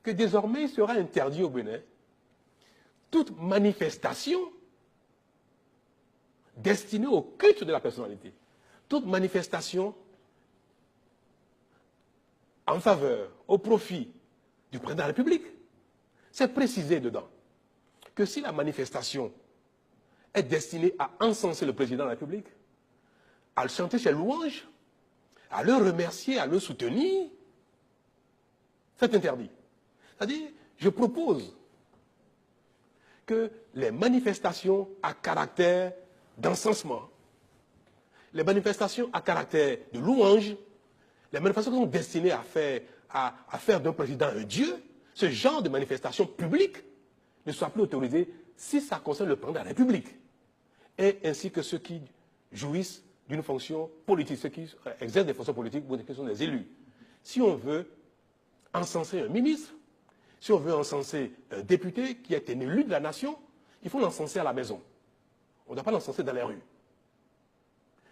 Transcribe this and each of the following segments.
que désormais il sera interdit au Bénin toute manifestation destinée au culte de la personnalité, toute manifestation en faveur, au profit du président de la République. C'est précisé dedans que si la manifestation est destinée à encenser le président de la République, à le chanter ses louanges, à le remercier, à le soutenir, c'est interdit. C'est-à-dire, je propose que les manifestations à caractère d'encensement, les manifestations à caractère de louange, les manifestations qui sont destinées à faire d'un président un dieu, ce genre de manifestations publiques ne soient plus autorisées si ça concerne le président de la République, et ainsi que ceux qui jouissent d'une fonction politique, ceux qui exercent des fonctions politiques ou qui sont des élus. Si on veut encenser un ministre, si on veut encenser un député qui est un élu de la nation, il faut l'encenser à la maison. On ne doit pas l'encenser dans les rues.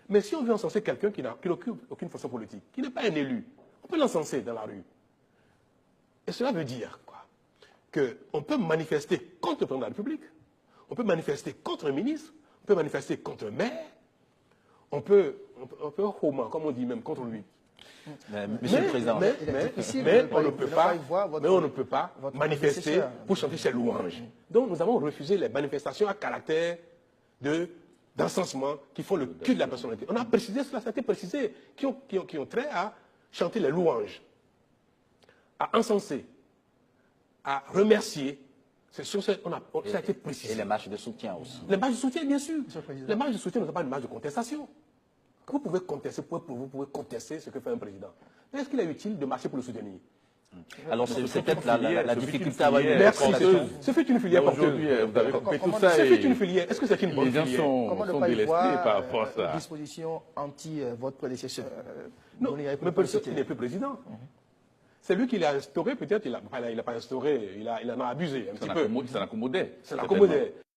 Mais si on veut encenser quelqu'un qui n'occupe aucune fonction politique, qui n'est pas un élu, on peut l'encenser dans la rue. Et cela veut dire quoi? Qu'on peut manifester contre le président de la République, on peut manifester contre un ministre, on peut manifester contre un maire, on peut comme on dit même, contre lui. Monsieur le Président, mais on ne peut pas manifester pour chanter ses louanges. Donc nous avons refusé les manifestations à caractère d'encensement qui font le culte de la personnalité. On a précisé cela, ça a été précisé, qui ont trait à chanter les louanges, à encenser, à remercier. Ça a été précisé. Et les marches de soutien aussi. Les marches de soutien, bien sûr. Les marches de soutien ne sont pas une marche de contestation. Vous pouvez contester, vous pouvez contester ce que fait un président. Mais est-ce qu'il est utile de marcher pour le soutenir? Alors c'est peut-être la difficulté à avoir une Merci. Ce fait une filière porteuse. Vous avez compris tout ça. Ce fait une filière. Est-ce que c'est une bonne filière? Les gens sont délestés par rapport à ça. Disposition anti votre prédécesseur. Non, mais il n'est plus président. C'est lui qui l'a instauré, peut-être, il n'a pas instauré, il en a abusé un petit peu. Ça l'accommodait. Ça l'accommodait.